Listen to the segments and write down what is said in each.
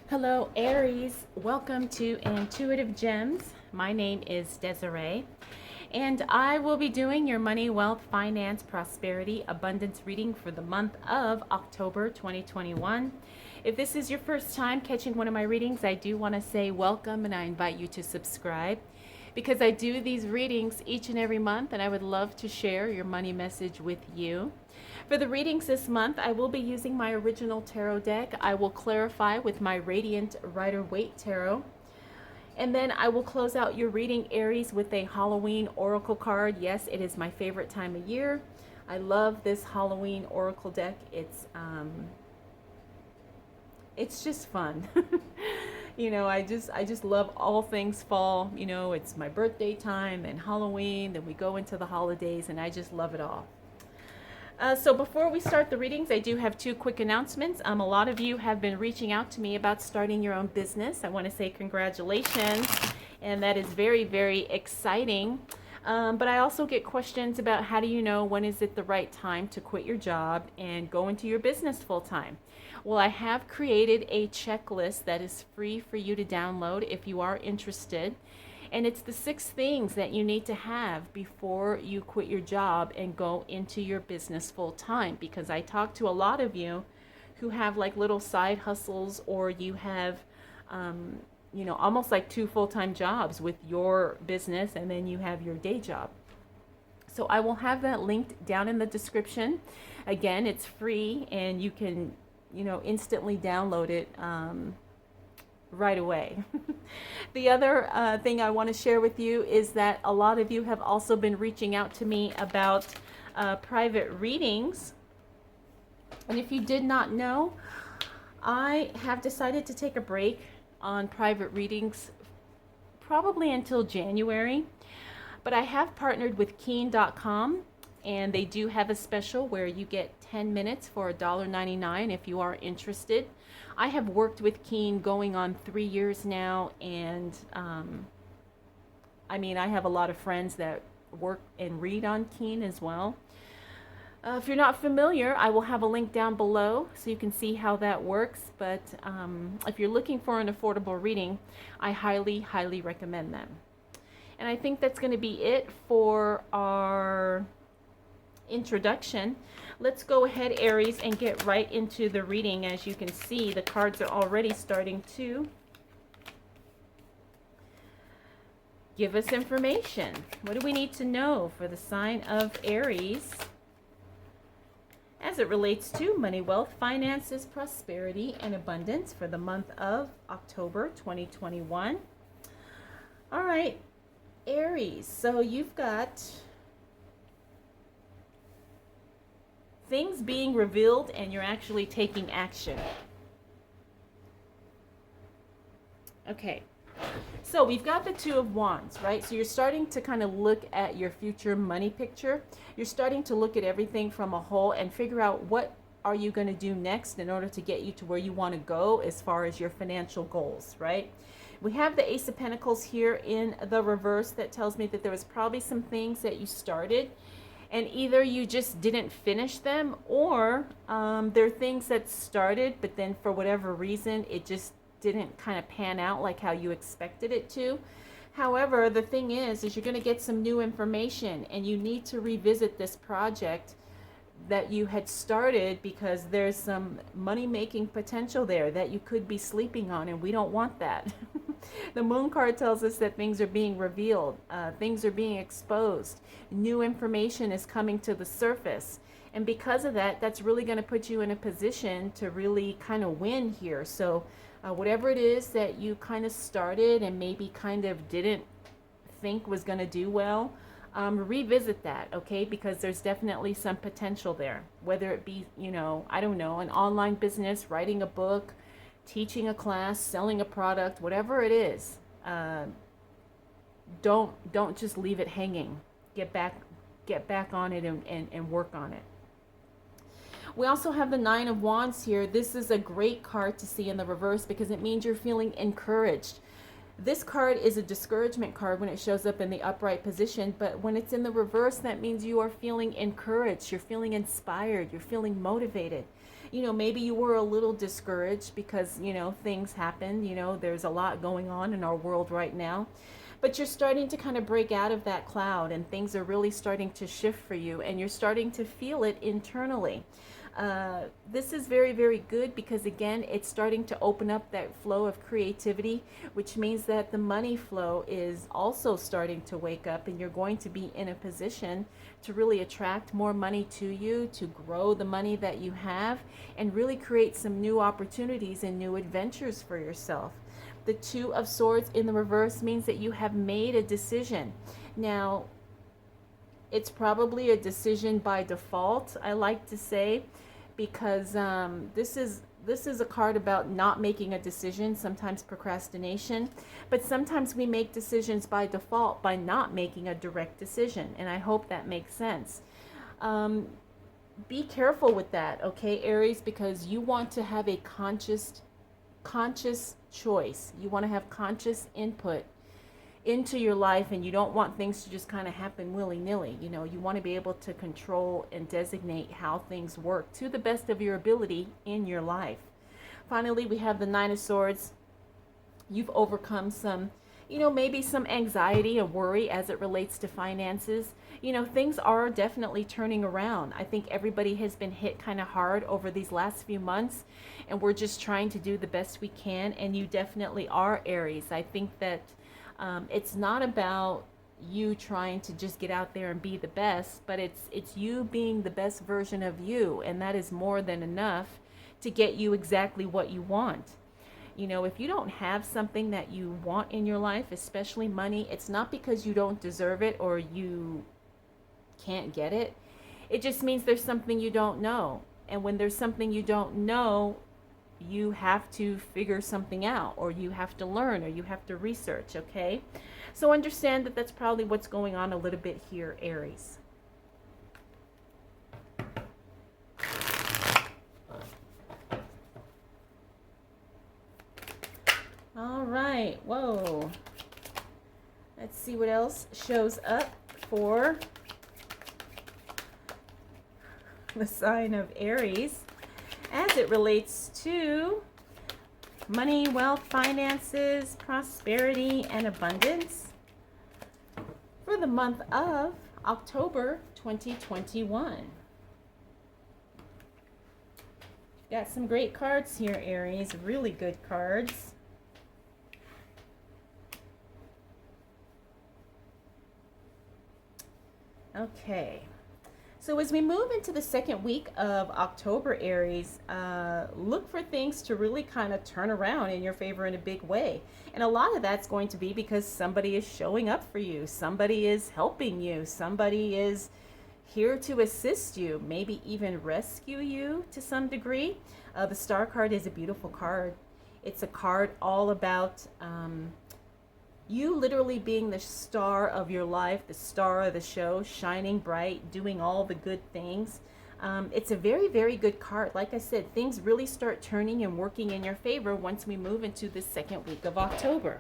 Hello, Aries. Welcome to Intuitive Gems. My name is Desiree, and I will be doing your money, wealth, finance, prosperity, abundance reading for the month of October 2021. If this is your first time catching one of my readings, I do want to say welcome and I invite you to subscribe because I do these readings each and every month, and I would love to share your money message with you. For the readings this month, I will be using my original tarot deck. I will clarify with my Radiant Rider-Waite Tarot. And then I will close out your reading, Aries, with a Halloween Oracle card. Yes, it is my favorite time of year. I love this Halloween Oracle deck. It's just fun. I just love all things fall. It's my birthday time, then Halloween, then we go into the holidays, and I just love it all. So before we start the readings, I do have two quick announcements. A lot of you have been reaching out to me about starting your own business. I want to say congratulations, and that is very, very exciting. But I also get questions about how do you know when is it the right time to quit your job and go into your business full time. Well, I have created a checklist that is free for you to download if you are interested. And it's the 6 things that you need to have before you quit your job and go into your business full time. Because I talk to a lot of you who have like little side hustles, or you have, almost like 2 full-time jobs with your business, and then you have your day job. So I will have that linked down in the description. Again, it's free and you can, instantly download it right away. The other thing I want to share with you is that a lot of you have also been reaching out to me about private readings. And if you did not know, I have decided to take a break on private readings probably until January. But I have partnered with Keen.com, and they do have a special where you get 10 minutes for $1.99 if you are interested. I have worked with Keen going on 3 years now, and I have a lot of friends that work and read on Keen as well. If you're not familiar, I will have a link down below so you can see how that works. But if you're looking for an affordable reading, I highly, highly recommend them. And I think that's going to be it for our introduction. Let's go ahead, Aries, and get right into the reading. As you can see, the cards are already starting to give us information. What do we need to know for the sign of Aries as it relates to money, wealth, finances, prosperity, and abundance for the month of October 2021? All right, Aries, so you've got things being revealed and you're actually taking action. Okay, so we've got the 2 of Wands, right? So you're starting to kind of look at your future money picture. You're starting to look at everything from a whole and figure out what are you going to do next in order to get you to where you want to go as far as your financial goals, right? We have the Ace of Pentacles here in the reverse. That tells me that there was probably some things that you started and either you just didn't finish them, or there are things that started, but then for whatever reason, it just didn't kind of pan out like how you expected it to. However, the thing is you're going to get some new information, and you need to revisit this project that you had started because there's some money-making potential there that you could be sleeping on, and we don't want that. The Moon card tells us that things are being revealed, things are being exposed, new information is coming to the surface. And because of that, that's really going to put you in a position to really kind of win here. So whatever it is that you kind of started and maybe kind of didn't think was going to do well, revisit that, okay? Because there's definitely some potential there, whether it be, I don't know, an online business, writing a book, teaching a class, selling a product, whatever it is. Don't just leave it hanging. Get back on it and work on it. We also have the 9 of Wands here. This is a great card to see in the reverse because it means you're feeling encouraged. This card is a discouragement card when it shows up in the upright position, but when it's in the reverse, that means you are feeling encouraged, you're feeling inspired, you're feeling motivated. Maybe you were a little discouraged because, things happen. There's a lot going on in our world right now. But you're starting to kind of break out of that cloud, and things are really starting to shift for you, and you're starting to feel it internally. This is very, very good because, again, it's starting to open up that flow of creativity, which means that the money flow is also starting to wake up, and you're going to be in a position to really attract more money to you, to grow the money that you have, and really create some new opportunities and new adventures for yourself. The Two of Swords in the reverse means that you have made a decision. Now, it's probably a decision by default, I like to say, because this is a card about not making a decision, sometimes procrastination, but sometimes we make decisions by default by not making a direct decision, and I hope that makes sense. Be careful with that, okay, Aries, because you want to have a conscious choice. You want to have conscious input into your life, and you don't want things to just kind of happen willy-nilly. You want to be able to control and designate how things work to the best of your ability in your life. Finally, we have the Nine of Swords. You've overcome some, maybe some anxiety or worry as it relates to finances. Things are definitely turning around. I think everybody has been hit kind of hard over these last few months, and we're just trying to do the best we can, and you definitely are, Aries. I think that it's not about you trying to just get out there and be the best, but it's you being the best version of you, and that is more than enough to get you exactly what you want. If you don't have something that you want in your life, especially money, it's not because you don't deserve it or you can't get it. It just means there's something you don't know. And when there's something you don't know, you have to figure something out, or you have to learn, or you have to research, okay? So understand that that's probably what's going on a little bit here, Aries. All right, whoa. Let's see what else shows up for the sign of Aries as it relates to money, wealth, finances, prosperity, and abundance for the month of October 2021. Got some great cards here, Aries. Really good cards. Okay. So as we move into the second week of October, Aries, look for things to really kind of turn around in your favor in a big way. And a lot of that's going to be because somebody is showing up for you. Somebody is helping you. Somebody is here to assist you, maybe even rescue you to some degree. The Star card is a beautiful card. It's a card all about you literally being the star of your life, the star of the show, shining bright, doing all the good things. It's a very, very good card. Like I said, things really start turning and working in your favor once we move into the second week of October.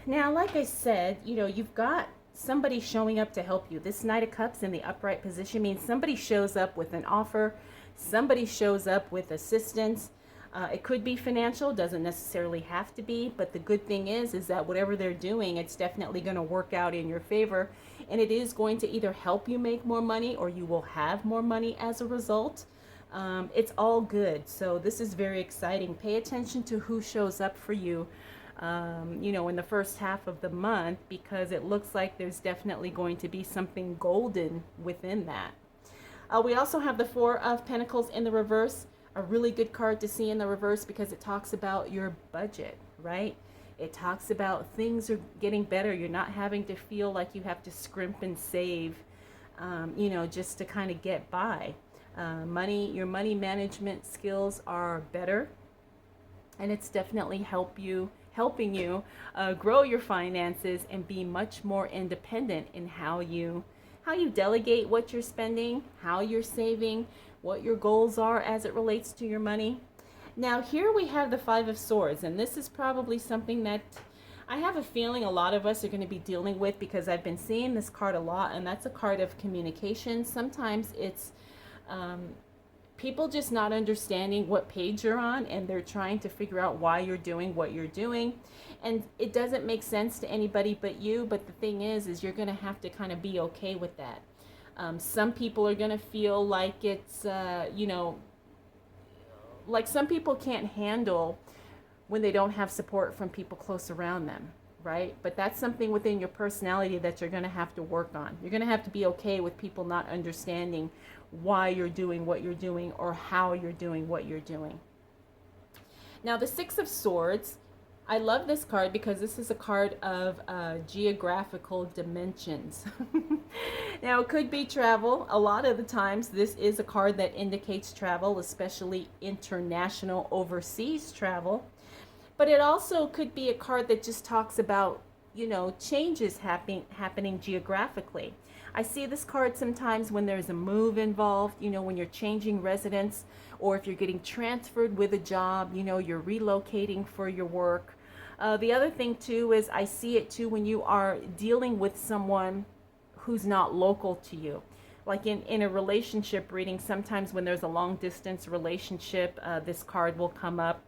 Now, like I said, you've got somebody showing up to help you. This Knight of Cups in the upright position means somebody shows up with an offer. Somebody shows up with assistance. It could be financial, doesn't necessarily have to be, but the good thing is that whatever they're doing, it's definitely going to work out in your favor, and it is going to either help you make more money or you will have more money as a result. It's all good, so this is very exciting. Pay attention to who shows up for you, in the first half of the month, because it looks like there's definitely going to be something golden within that. We also have the Four of Pentacles in the reverse. A really good card to see in the reverse because it talks about your budget, right? It talks about things are getting better. You're not having to feel like you have to scrimp and save, just to kind of get by. Your money management skills are better, and it's definitely helping you grow your finances and be much more independent in how you delegate what you're spending, how you're saving, what your goals are as it relates to your money. Now here we have the Five of Swords, and this is probably something that I have a feeling a lot of us are going to be dealing with, because I've been seeing this card a lot, and that's a card of communication. Sometimes it's um, people just not understanding what page you're on, and they're trying to figure out why you're doing what you're doing, and it doesn't make sense to anybody but you. But the thing is you're going to have to kind of be okay with that. Some people are going to feel like it's like some people can't handle when they don't have support from people close around them, right? But that's something within your personality that you're going to have to work on. You're going to have to be okay with people not understanding why you're doing what you're doing or how you're doing what you're doing. Now, the Six of Swords, I love this card because this is a card of geographical dimensions. Now, it could be travel. A lot of the times, this is a card that indicates travel, especially international, overseas travel. But it also could be a card that just talks about, changes happening geographically. I see this card sometimes when there's a move involved, when you're changing residence, or if you're getting transferred with a job, you're relocating for your work. The other thing too is I see it too when you are dealing with someone who's not local to you. Like in a relationship reading, sometimes when there's a long distance relationship, this card will come up.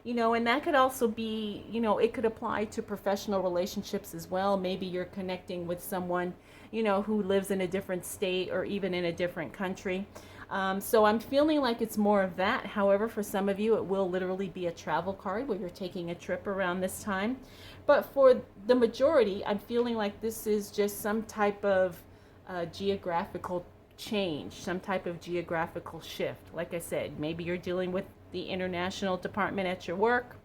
And that could also be, it could apply to professional relationships as well. Maybe you're connecting with someone, who lives in a different state or even in a different country. So I'm feeling like it's more of that. However, for some of you, it will literally be a travel card where you're taking a trip around this time. But for the majority, I'm feeling like this is just some type of geographical change, some type of geographical shift. Like I said, maybe you're dealing with the international department at your work,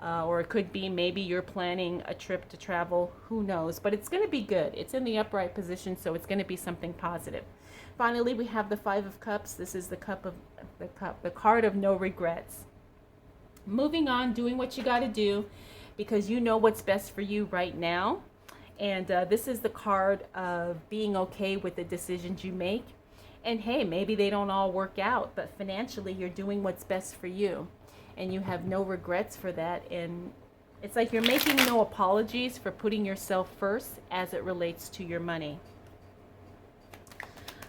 or it could be maybe you're planning a trip to travel. Who knows? But it's going to be good. It's in the upright position, so it's going to be something positive. Finally, we have the Five of Cups. This is the card of no regrets. Moving on, doing what you got to do because you know what's best for you right now. And this is the card of being okay with the decisions you make. And hey, maybe they don't all work out, but financially you're doing what's best for you. And you have no regrets for that. And it's like you're making no apologies for putting yourself first as it relates to your money.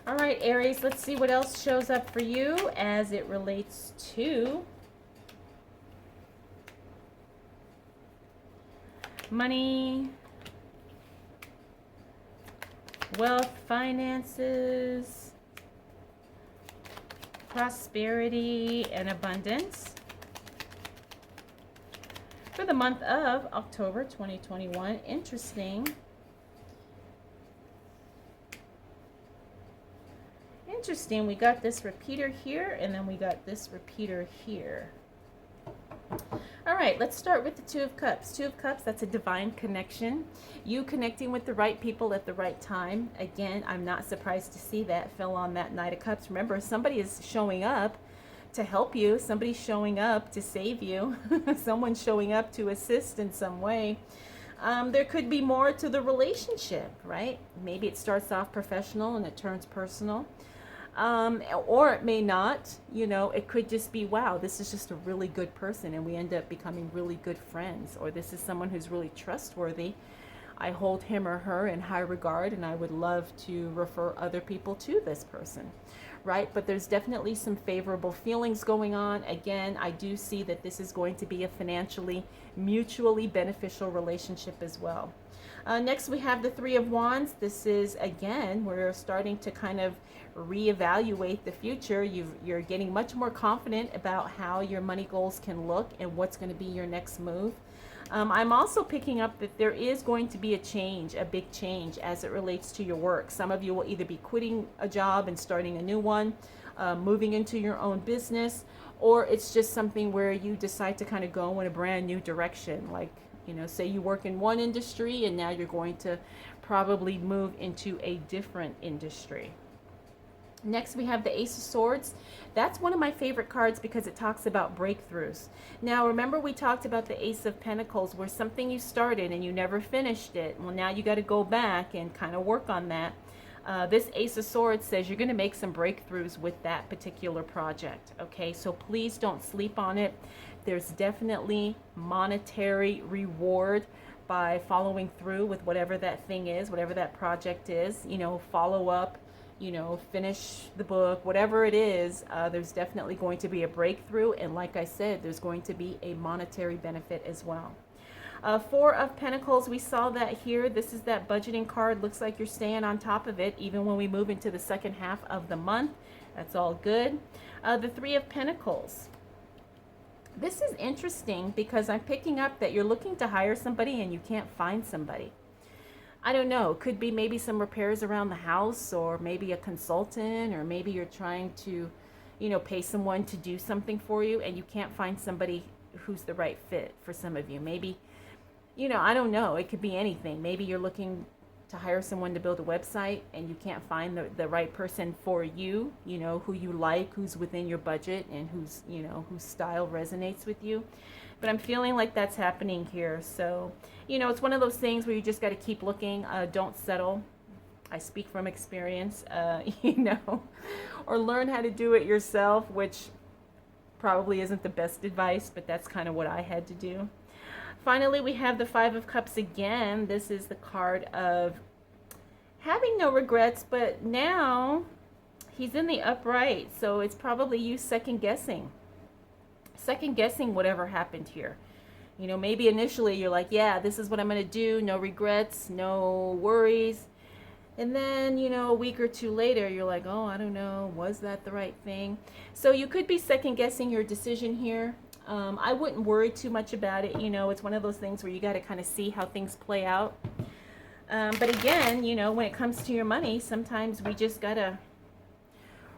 All right, Aries, let's see what else shows up for you as it relates to money, wealth, finances, prosperity, and abundance for the month of October 2021. Interesting. Interesting. We got this repeater here, and then we got this repeater here. All right, let's start with the Two of Cups. Two of Cups, that's a divine connection. You connecting with the right people at the right time. Again, I'm not surprised to see that fell on that Knight of Cups. Remember, somebody is showing up to help you. Somebody's showing up to save you. Someone's showing up to assist in some way. There could be more to the relationship, right? Maybe it starts off professional and it turns personal. Or it may not, it could just be, wow, this is just a really good person and we end up becoming really good friends. Or this is someone who's really trustworthy. I hold him or her in high regard and I would love to refer other people to this person, right? But there's definitely some favorable feelings going on. Again, I do see that this is going to be a financially mutually beneficial relationship as well. Next, we have the Three of Wands. This is, again, we're starting to kind of reevaluate the future. You're getting much more confident about how your money goals can look and what's going to be your next move. I'm also picking up that there is going to be a change, a big change as it relates to your work. Some of you will either be quitting a job and starting a new one, moving into your own business, or it's just something where you decide to kind of go in a brand new direction. Like, say you work in one industry and now you're going to probably move into a different industry. Next, we have the Ace of Swords. That's one of my favorite cards because it talks about breakthroughs. Now, remember we talked about the Ace of Pentacles, where something you started and you never finished it. Well, now you got to go back and kind of work on that. This Ace of Swords says you're going to make some breakthroughs with that particular project. Okay, so please don't sleep on it. There's definitely monetary reward by following through with whatever that thing is, whatever that project is, follow up, finish the book, whatever it is, there's definitely going to be a breakthrough. And like I said, there's going to be a monetary benefit as well. Four of Pentacles, we saw that here. This is that budgeting card. Looks like you're staying on top of it, even when we move into the second half of the month. That's all good. The Three of Pentacles. This is interesting because I'm picking up that you're looking to hire somebody and you can't find somebody. I don't know. Could be maybe some repairs around the house, or maybe a consultant, or maybe you're trying to, pay someone to do something for you and you can't find somebody who's the right fit for some of you. Maybe, I don't know. It could be anything. Maybe you're looking to hire someone to build a website and you can't find the right person for you, who you like, who's within your budget, and whose style resonates with you. But I'm feeling like that's happening here. So, it's one of those things where you just got to keep looking. Don't settle. I speak from experience, or learn how to do it yourself, which probably isn't the best advice, but that's kind of what I had to do. Finally, we have the Five of Cups again. This is the card of having no regrets, but now he's in the upright, so it's probably you second guessing whatever happened here. Maybe initially you're like, yeah, this is what I'm going to do, no regrets, no worries. And then, a week or two later, you're like, oh, I don't know, was that the right thing? So you could be second guessing your decision here. I wouldn't worry too much about it. It's one of those things where you got to kind of see how things play out. But again, when it comes to your money, sometimes we just got to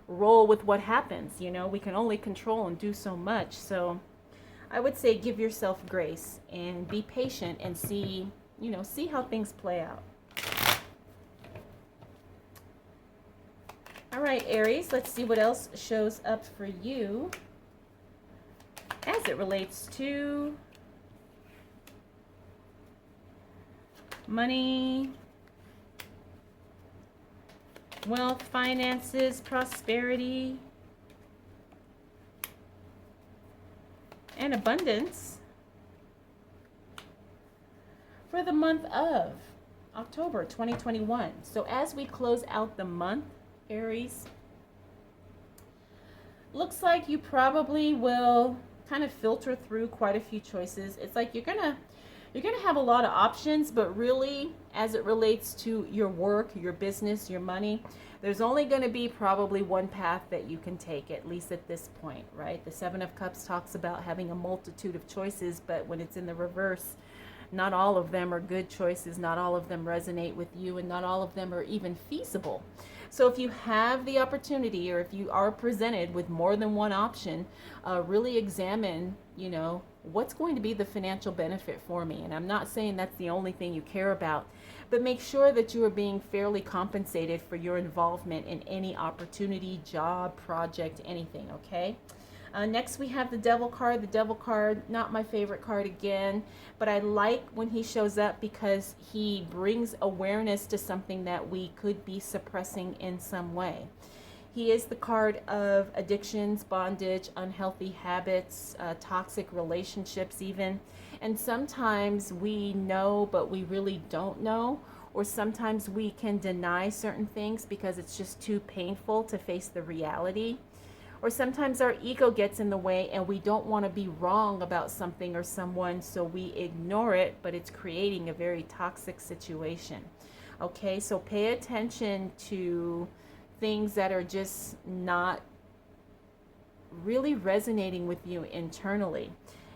roll with what happens. We can only control and do so much. So I would say give yourself grace and be patient and see how things play out. All right, Aries, let's see what else shows up for you as it relates to money, wealth, finances, prosperity, and abundance for the month of October 2021. So as we close out the month, Aries, looks like you probably will kind of filter through quite a few choices. It's like you're gonna have a lot of options, but really, as it relates to your work, your business, your money, there's only going to be probably one path that you can take, at least at this point, right? The Seven of Cups talks about having a multitude of choices, but when it's in the reverse, not all of them are good choices, not all of them resonate with you, and not all of them are even feasible. So if you have the opportunity, or if you are presented with more than one option, really examine, what's going to be the financial benefit for me. And I'm not saying that's the only thing you care about, but make sure that you are being fairly compensated for your involvement in any opportunity, job, project, anything, okay? Next, we have the Devil card. The Devil card, not my favorite card again, but I like when he shows up because he brings awareness to something that we could be suppressing in some way. He is the card of addictions, bondage, unhealthy habits, toxic relationships even. And sometimes we know, but we really don't know. Or sometimes we can deny certain things because it's just too painful to face the reality. Or sometimes our ego gets in the way and we don't want to be wrong about something or someone, so we ignore it, but it's creating a very toxic situation. Okay, so pay attention to things that are just not really resonating with you internally.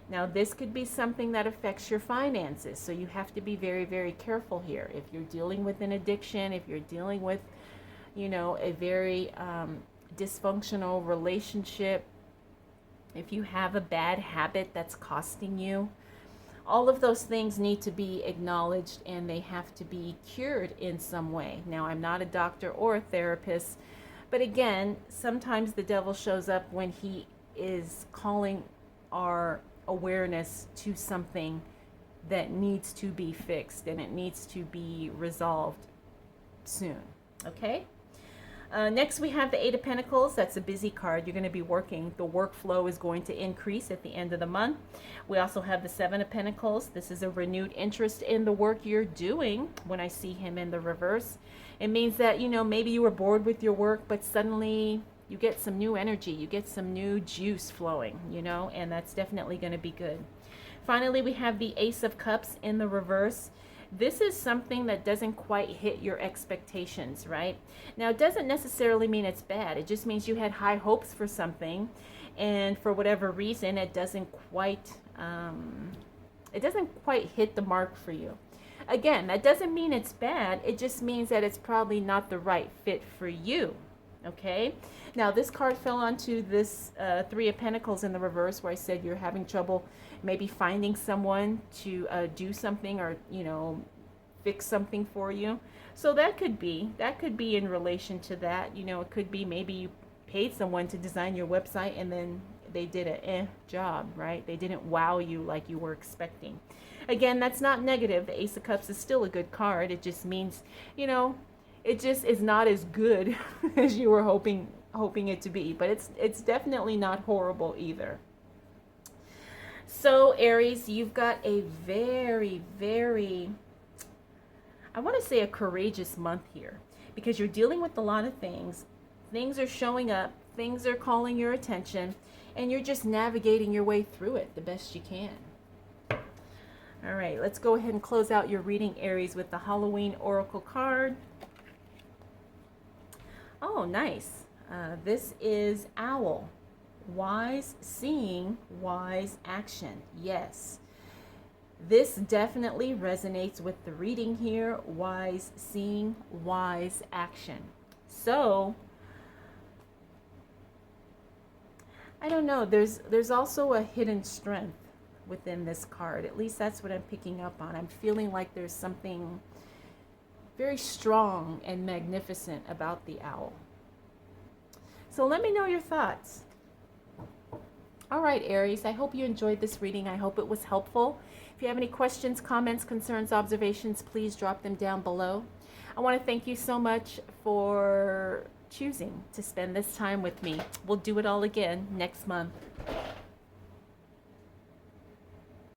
Now, this could be something that affects your finances, so you have to be very, very careful here. If you're dealing with an addiction, if you're dealing with, a very dysfunctional relationship, if you have a bad habit that's costing you, all of those things need to be acknowledged and they have to be cured in some way. Now, I'm not a doctor or a therapist, but again, sometimes the devil shows up when he is calling our awareness to something that needs to be fixed and it needs to be resolved soon. Okay? Next, we have the Eight of Pentacles. That's a busy card. You're going to be working. The workflow is going to increase at the end of the month. We also have the Seven of Pentacles. This is a renewed interest in the work you're doing when I see him in the reverse. It means that, you know, maybe you were bored with your work, but suddenly you get some new energy. You get some new juice flowing, you know, and that's definitely going to be good. Finally, we have the Ace of Cups in the reverse. This is something that doesn't quite hit your expectations, right? Now, it doesn't necessarily mean it's bad. It just means you had high hopes for something, and for whatever reason, it doesn't quite hit the mark for you. Again, that doesn't mean it's bad. It just means that it's probably not the right fit for you. Okay, now this card fell onto this Three of Pentacles in the reverse, where I said you're having trouble maybe finding someone to do something, or, you know, fix something for you. So that could be in relation to that. You know, it could be maybe you paid someone to design your website and then they did a job, right? They didn't wow you like you were expecting. Again, that's not negative. The Ace of Cups is still a good card. It just means, you know, it just is not as good as you were hoping it to be, but it's definitely not horrible either. So Aries, you've got a very, very, I want to say a courageous month here, because you're dealing with a lot of things. Things are showing up, things are calling your attention, and you're just navigating your way through it the best you can. All right, let's go ahead and close out your reading, Aries, with the Halloween Oracle card. Oh, nice. This is Owl. Wise seeing, wise action. Yes. This definitely resonates with the reading here. Wise seeing, wise action. So, I don't know. There's also a hidden strength within this card. At least that's what I'm picking up on. I'm feeling like there's something very strong and magnificent about the owl. So let me know your thoughts. All right, Aries, I hope you enjoyed this reading. I hope it was helpful. If you have any questions, comments, concerns, observations, please drop them down below. I want to thank you so much for choosing to spend this time with me. We'll do it all again next month.